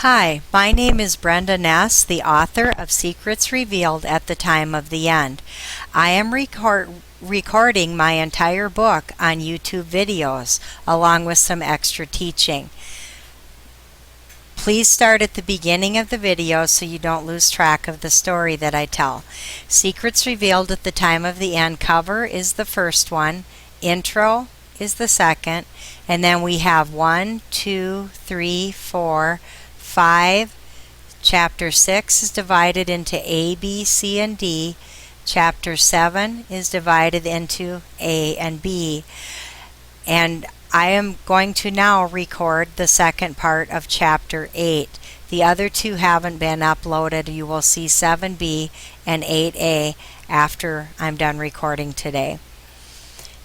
Hi, my name is Brenda Ness, the author of Secrets Revealed at the Time of the End. I am recording my entire book on YouTube videos, along with some extra teaching. Please start at the beginning of the video so you don't lose track of the story that I tell. Secrets Revealed at the Time of the End cover is the first one, intro is the second, and then we have 1, 2, 3, 4, 5. Chapter 6 is divided into A, B, C, and D. Chapter 7 is divided into A and B. And I am going to now record the second part of Chapter 8. The other two haven't been uploaded. You will see 7B and 8A after I'm done recording today.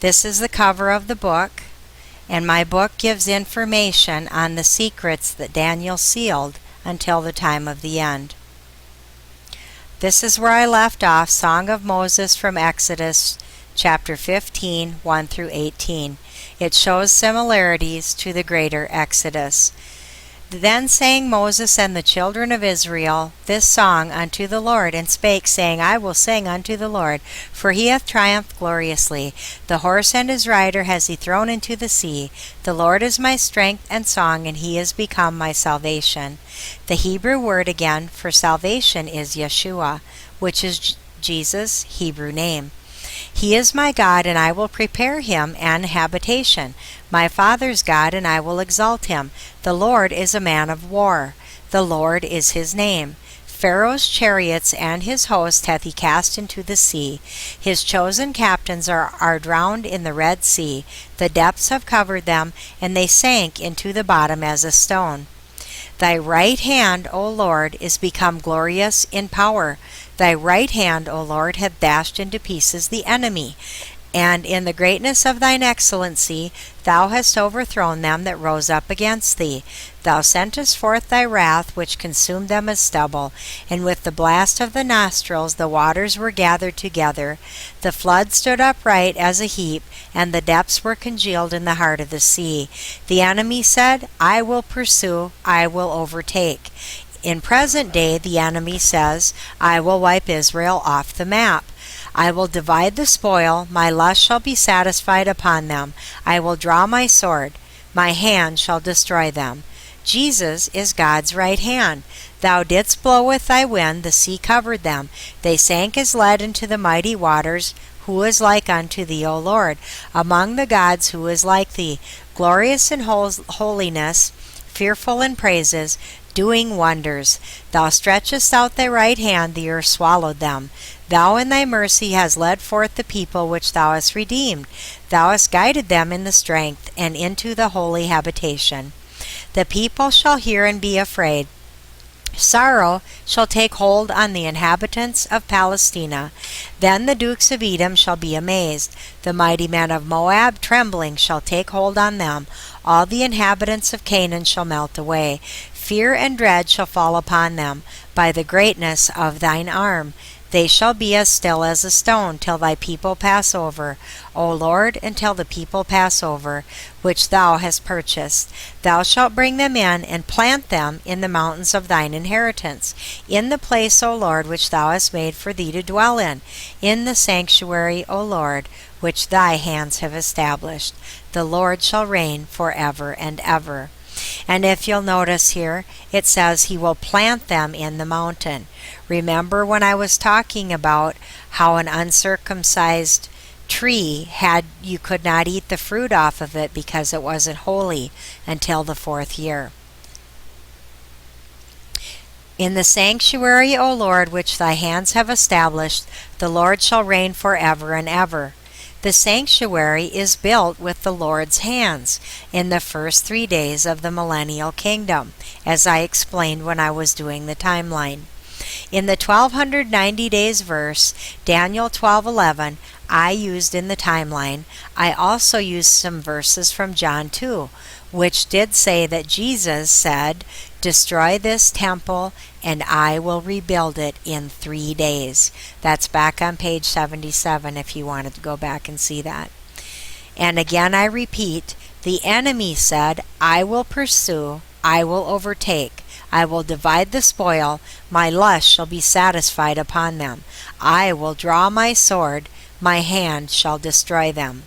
This is the cover of the book, and my book gives information on the secrets that Daniel sealed until the time of the end. This is where I left off, Song of Moses from Exodus chapter 15, 1 through 18. It shows similarities to the greater Exodus. Then sang Moses and the children of Israel this song unto the Lord, and spake, saying, I will sing unto the Lord, for he hath triumphed gloriously. The horse and his rider has he thrown into the sea. The Lord is my strength and song, and he is become my salvation. The Hebrew word again for salvation is Yeshua, which is Jesus' Hebrew name. He is my God, and I will prepare him an habitation, my father's God, and I will exalt him. The Lord is a man of war. The Lord is his name. Pharaoh's chariots and his host hath he cast into the sea. His chosen captains are drowned in the Red Sea. The depths have covered them, and they sank into the bottom as a stone. Thy right hand, O Lord, is become glorious in power. Thy right hand, O Lord, hath dashed into pieces the enemy. And in the greatness of thine excellency thou hast overthrown them that rose up against thee. Thou sentest forth thy wrath, which consumed them as stubble, and with the blast of the nostrils the waters were gathered together. The flood stood upright as a heap, and the depths were congealed in the heart of the sea. The enemy said, I will pursue, I will overtake. In present day the enemy says, I will wipe Israel off the map. I will divide the spoil, my lust shall be satisfied upon them. I will draw my sword, my hand shall destroy them. Jesus is God's right hand. Thou didst blow with thy wind, the sea covered them. They sank as lead into the mighty waters. Who is like unto thee, O Lord? Among the gods who is like thee? Glorious in holiness, fearful in praises, doing wonders. Thou stretchest out thy right hand, the earth swallowed them. Thou in thy mercy hast led forth the people which thou hast redeemed. Thou hast guided them in the strength, and into the holy habitation. The people shall hear and be afraid. Sorrow shall take hold on the inhabitants of Palestina. Then the dukes of Edom shall be amazed. The mighty men of Moab trembling shall take hold on them. All the inhabitants of Canaan shall melt away. Fear and dread shall fall upon them by the greatness of thine arm. They shall be as still as a stone till thy people pass over, O Lord, until the people pass over, which thou hast purchased. Thou shalt bring them in and plant them in the mountains of thine inheritance, in the place, O Lord, which thou hast made for thee to dwell in the sanctuary, O Lord, which thy hands have established. The Lord shall reign forever and ever. And if you'll notice here, it says he will plant them in the mountain. Remember when I was talking about how an uncircumcised tree you could not eat the fruit off of it because it wasn't holy until the 4th year. In the sanctuary, O Lord, which thy hands have established, the Lord shall reign forever and ever. The sanctuary is built with the Lord's hands in the first 3 days of the millennial kingdom, as I explained when I was doing the timeline. In the 1290 days verse, Daniel 12:11, I used in the timeline. I also used some verses from John 2, which did say that Jesus said, destroy this temple and I will rebuild it in 3 days. That's back on page 77 if you wanted to go back and see that. And again I repeat, the enemy said, I will pursue, I will overtake. I will divide the spoil. My lust shall be satisfied upon them. I will draw my sword. My hand shall destroy them.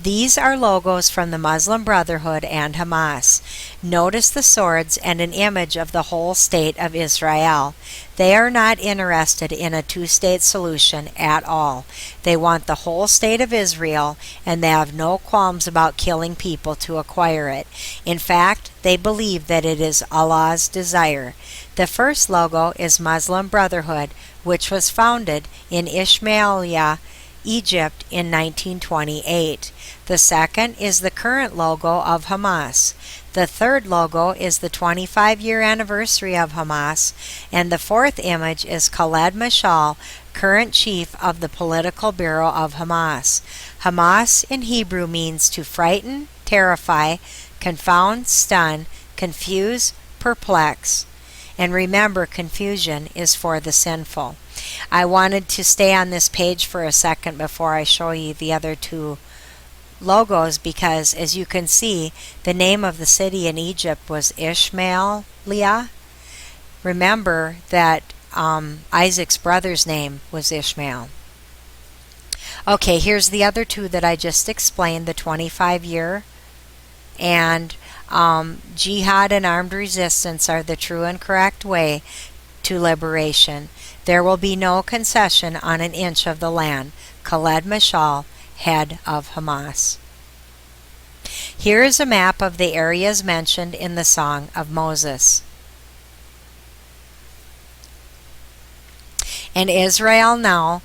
These are logos from the Muslim Brotherhood and Hamas. Notice the swords and an image of the whole state of Israel. They are not interested in a two-state solution at all. They want the whole state of Israel, and they have no qualms about killing people to acquire it. In fact, they believe that it is Allah's desire. The first logo is Muslim Brotherhood, which was founded in Ismailia, Egypt in 1928. The second is the current logo of Hamas. The third logo is the 25-year anniversary of Hamas, and the fourth image is Khaled Mashal, current chief of the political bureau of Hamas. Hamas in Hebrew means to frighten, terrify, confound, stun, confuse, perplex. And remember, confusion is for the sinful. I wanted to stay on this page for a second before I show you the other two logos because, as you can see, the name of the city in Egypt was Ismailia. Remember that Isaac's brother's name was Ishmael. Okay, here's the other two that I just explained, the 25-year and jihad and armed resistance are the true and correct way to liberation. There will be no concession on an inch of the land. Khaled Mashal, head of Hamas. Here is a map of the areas mentioned in the Song of Moses. And Israel now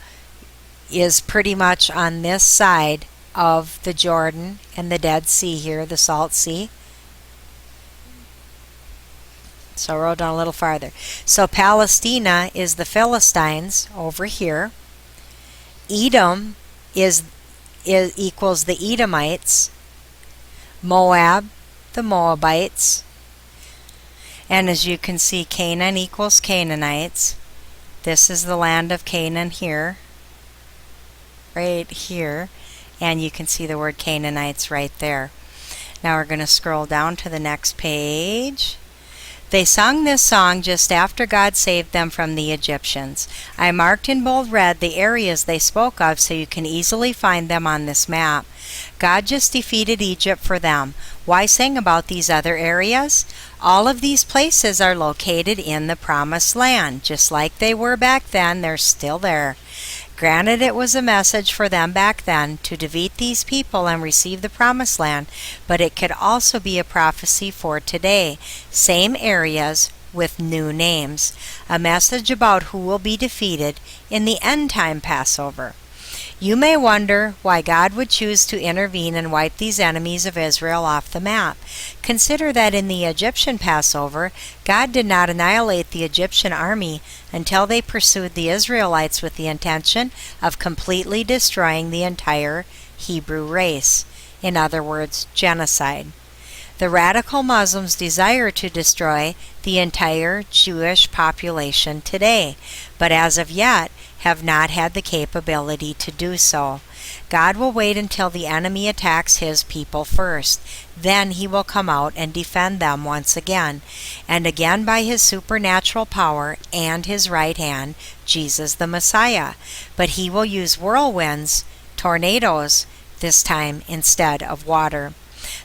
is pretty much on this side of the Jordan and the Dead Sea here, the Salt Sea. So I wrote down a little farther. So Palestina is the Philistines over here. Edom equals the Edomites. Moab, the Moabites. And as you can see, Canaan equals Canaanites. This is the land of Canaan here. Right here. And you can see the word Canaanites right there. Now we're going to scroll down to the next page. They sung this song just after God saved them from the Egyptians. I marked in bold red the areas they spoke of so you can easily find them on this map. God just defeated Egypt for them. Why sing about these other areas? All of these places are located in the Promised Land. Just like they were back then, they're still there. Granted, it was a message for them back then to defeat these people and receive the Promised Land, but it could also be a prophecy for today. Same areas with new names. A message about who will be defeated in the end-time Passover. You may wonder why God would choose to intervene and wipe these enemies of Israel off the map. Consider that in the Egyptian Passover, God did not annihilate the Egyptian army until they pursued the Israelites with the intention of completely destroying the entire Hebrew race. In other words, genocide. The radical Muslims desire to destroy the entire Jewish population today, but as of yet have not had the capability to do so. God will wait until the enemy attacks his people first. Then he will come out and defend them once again, and again by his supernatural power and his right hand, Jesus the Messiah. But he will use whirlwinds, tornadoes, this time instead of water.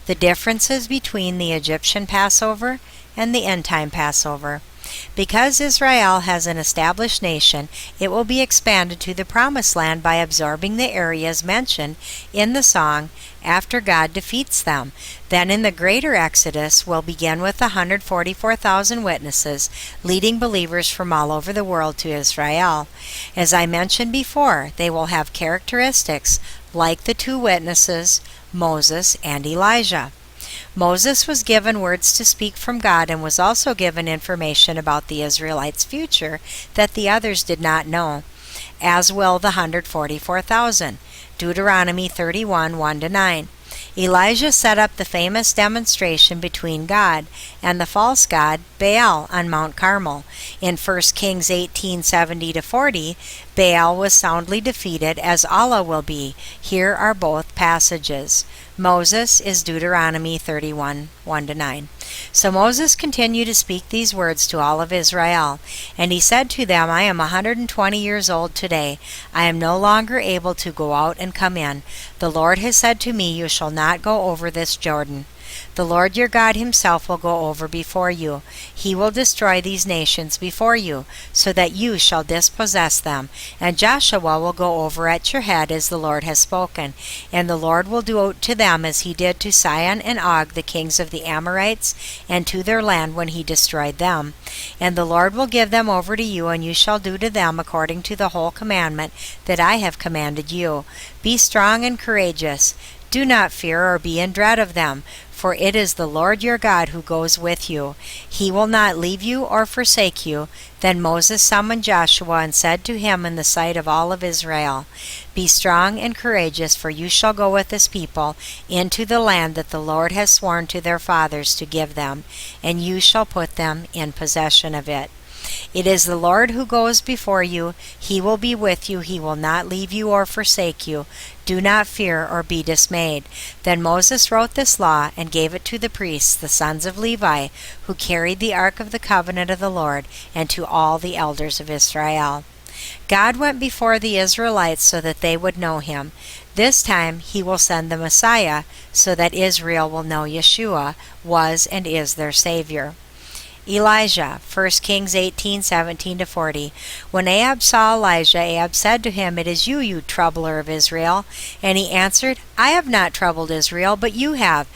The differences between the Egyptian Passover and the end-time Passover. Because Israel has an established nation, it will be expanded to the Promised Land by absorbing the areas mentioned in the song after God defeats them. Then in the greater Exodus will begin with 144,000 witnesses, leading believers from all over the world to Israel. As I mentioned before, they will have characteristics like the two witnesses, Moses and Elijah. Moses was given words to speak from God and was also given information about the Israelites' future that the others did not know, as will the 144,000. Deuteronomy 31, 1-9. Elijah set up the famous demonstration between God and the false god Baal on Mount Carmel. In 1 Kings 18:70-40, Baal was soundly defeated, as Allah will be. Here are both passages. Moses is Deuteronomy 31, 1-9. So Moses continued to speak these words to all of Israel. And he said to them, I am 120 years old today. I am no longer able to go out and come in. The Lord has said to me, you shall not go over this Jordan. The Lord your God himself will go over before you. He will destroy these nations before you, so that you shall dispossess them. And Joshua will go over at your head as the Lord has spoken. And the Lord will do to them as he did to Sihon and Og, the kings of the Amorites, and to their land when he destroyed them. And the Lord will give them over to you, and you shall do to them according to the whole commandment that I have commanded you. Be strong and courageous. Do not fear or be in dread of them, for it is the Lord your God who goes with you. He will not leave you or forsake you. Then Moses summoned Joshua and said to him in the sight of all of Israel, Be strong and courageous, for you shall go with this people into the land that the Lord has sworn to their fathers to give them, and you shall put them in possession of it. It is the Lord who goes before you. He will be with you. He will not leave you or forsake you. Do not fear or be dismayed. Then Moses wrote this law and gave it to the priests, the sons of Levi, who carried the ark of the covenant of the Lord, and to all the elders of Israel. God went before the Israelites so that they would know him. This time he will send the Messiah so that Israel will know Yeshua was and is their Savior. Elijah, 1 Kings 18:17-40. When Ahab saw Elijah, Ahab said to him, It is you, you troubler of Israel. And he answered, I have not troubled Israel, but you have,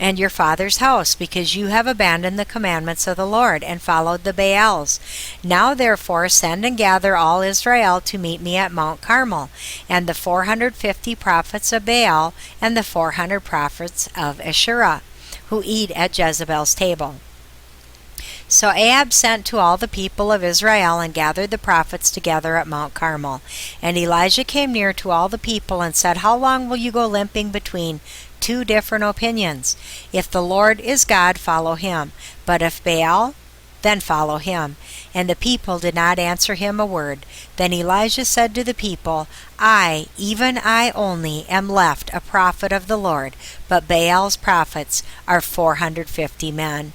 and your father's house, because you have abandoned the commandments of the Lord, and followed the Baals. Now therefore send and gather all Israel to meet me at Mount Carmel, and the 450 prophets of Baal, and the 400 prophets of Asherah, who eat at Jezebel's table. So Ahab sent to all the people of Israel and gathered the prophets together at Mount Carmel. And Elijah came near to all the people and said, How long will you go limping between two different opinions? If the Lord is God, follow him. But if Baal, then follow him. And the people did not answer him a word. Then Elijah said to the people, I, even I only, am left a prophet of the Lord, but Baal's prophets are 450 men.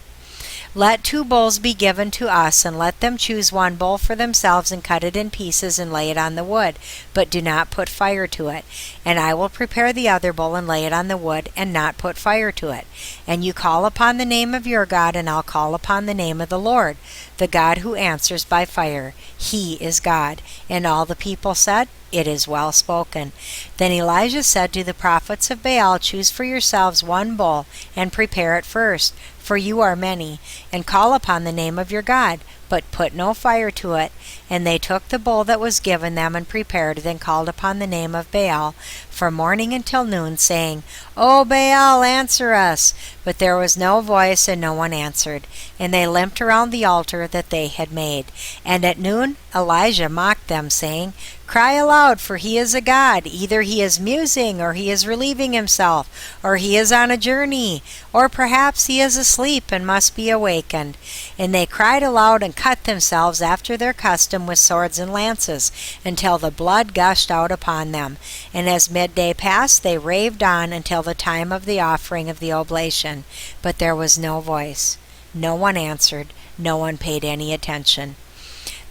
Let 2 bulls be given to us, and let them choose 1 bull for themselves, and cut it in pieces, and lay it on the wood, but do not put fire to it. And I will prepare the other bull, and lay it on the wood, and not put fire to it. And you call upon the name of your God, and I'll call upon the name of the Lord, the God who answers by fire. He is God. And all the people said, It is well spoken. Then Elijah said to the prophets of Baal, Choose for yourselves 1 bull, and prepare it first, for you are many, and call upon the name of your God, but put no fire to it. And they took the bull that was given them, and prepared it, and called upon the name of Baal from morning until noon, saying, O Baal, answer us. But there was no voice, and no one answered. And they limped around the altar that they had made. And at noon Elijah mocked them, saying, Cry aloud, for he is a god. Either he is musing, or he is relieving himself, or he is on a journey, or perhaps he is asleep and must be awakened. And they cried aloud and cut themselves after their custom with swords and lances, until the blood gushed out upon them. And as midday passed, they raved on until the time of the offering of the oblation. But there was no voice. No one answered. No one paid any attention.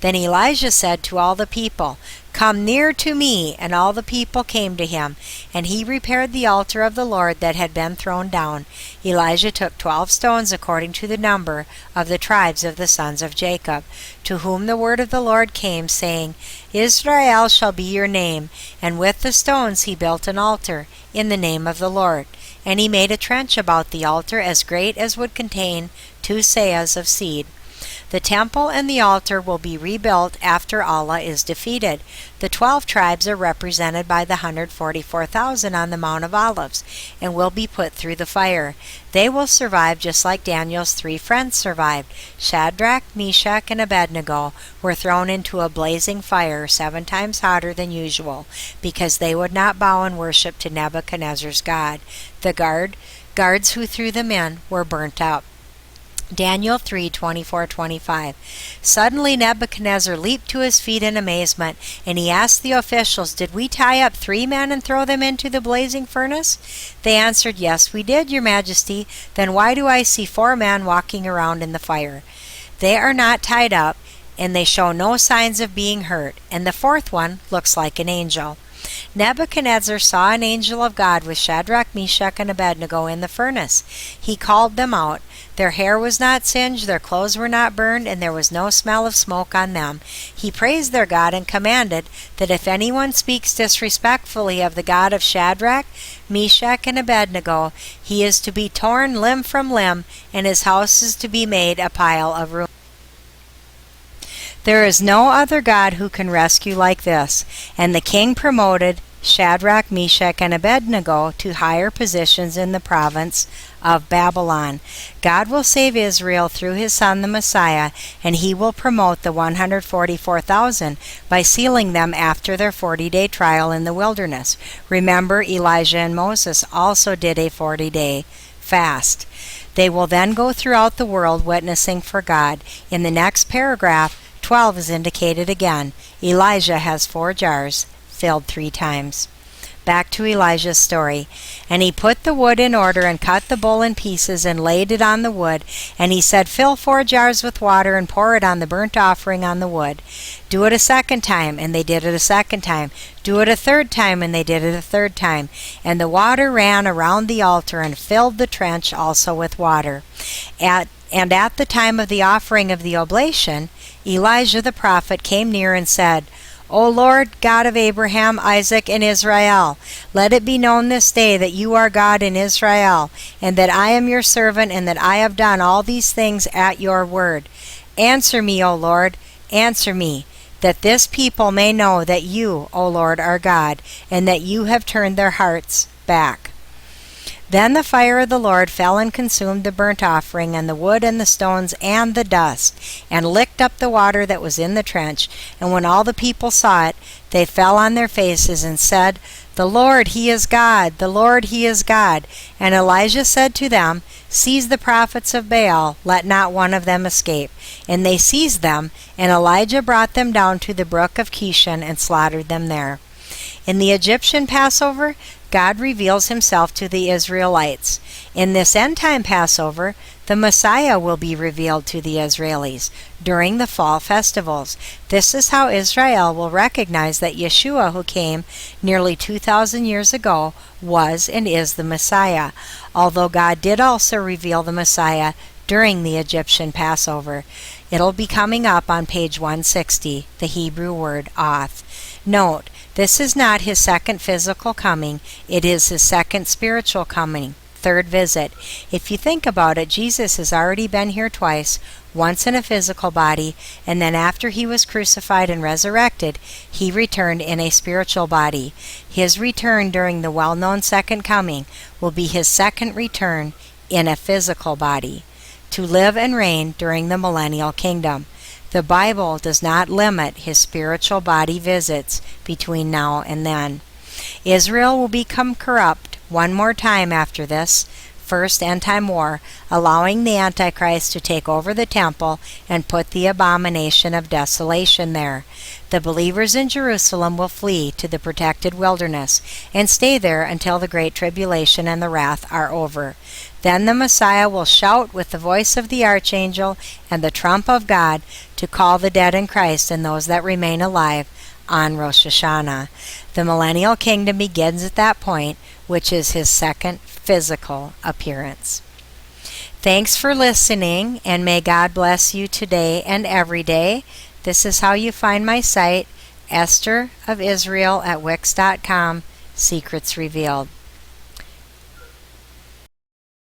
Then Elijah said to all the people, Come near to me. And all the people came to him, and he repaired the altar of the Lord that had been thrown down. Elijah took 12 stones according to the number of the tribes of the sons of Jacob, to whom the word of the Lord came, saying, Israel shall be your name. And with the stones he built an altar in the name of the Lord. And he made a trench about the altar as great as would contain 2 seahs of seed. The temple and the altar will be rebuilt after Allah is defeated. The 12 tribes are represented by the 144,000 on the Mount of Olives, and will be put through the fire. They will survive just like Daniel's 3 friends survived. Shadrach, Meshach, and Abednego were thrown into a blazing fire 7 times hotter than usual, because they would not bow and worship to Nebuchadnezzar's God. The guards who threw them in were burnt up. Daniel 3:24-25. Suddenly Nebuchadnezzar leaped to his feet in amazement, and he asked the officials, "Did we tie up 3 men and throw them into the blazing furnace?" They answered, "Yes, we did, your majesty." "Then why do I see 4 men walking around in the fire? They are not tied up, and they show no signs of being hurt, and the 4th one looks like an angel." Nebuchadnezzar saw an angel of God with Shadrach, Meshach, and Abednego in the furnace. He called them out. Their hair was not singed, their clothes were not burned, and there was no smell of smoke on them. He praised their God and commanded that if anyone speaks disrespectfully of the God of Shadrach, Meshach, and Abednego, he is to be torn limb from limb, and his house is to be made a pile of ruins. There is no other God who can rescue like this. And the king promoted Shadrach, Meshach, and Abednego to higher positions in the province of Babylon. God will save Israel through his Son, the Messiah, and he will promote the 144,000 by sealing them after their 40-day trial in the wilderness. Remember, Elijah and Moses also did a 40-day fast. They will then go throughout the world witnessing for God. In the next paragraph, 12 is indicated again. Elijah has 4 jars filled 3 times. Back to Elijah's story. And he put the wood in order and cut the bull in pieces and laid it on the wood. And he said, "Fill 4 jars with water and pour it on the burnt offering on the wood. Do it a 2nd time." And they did it a 2nd time. "Do it a 3rd time." And they did it a 3rd time. And the water ran around the altar and filled the trench also with water. At the time of the offering of the oblation, Elijah the prophet came near and said, "O Lord, God of Abraham, Isaac, and Israel, let it be known this day that you are God in Israel, and that I am your servant, and that I have done all these things at your word. Answer me, O Lord, answer me, that this people may know that you, O Lord, are God, and that you have turned their hearts back." Then the fire of the Lord fell and consumed the burnt offering, and the wood, and the stones, and the dust, and licked up the water that was in the trench. And when all the people saw it, they fell on their faces and said, "The Lord, he is God! The Lord, he is God!" And Elijah said to them, "Seize the prophets of Baal, let not one of them escape." And they seized them, and Elijah brought them down to the brook of Kishon and slaughtered them there. In the Egyptian Passover, God reveals himself to the Israelites. In this end-time Passover, the Messiah will be revealed to the Israelis during the fall festivals. This is how Israel will recognize that Yeshua, who came nearly 2,000 years ago, was and is the Messiah, although God did also reveal the Messiah during the Egyptian Passover. It'll be coming up on page 160, the Hebrew word oth. Note, this is not his second physical coming, it is his second spiritual coming, 3rd visit. If you think about it, Jesus has already been here twice, once in a physical body, and then after he was crucified and resurrected, he returned in a spiritual body. His return during the well-known second coming will be his second return in a physical body, to live and reign during the millennial kingdom. The Bible does not limit his spiritual body visits between now and then. Israel will become corrupt one more time after this first end-time war, allowing the Antichrist to take over the temple and put the abomination of desolation there. The believers in Jerusalem will flee to the protected wilderness and stay there until the great tribulation and the wrath are over. Then the Messiah will shout with the voice of the archangel and the trump of God to call the dead in Christ and those that remain alive on Rosh Hashanah. The millennial kingdom begins at that point, which is his second physical appearance. Thanks for listening, and may God bless you today and every day. This is how you find my site, Esther of Israel at Wix.com, Secrets Revealed.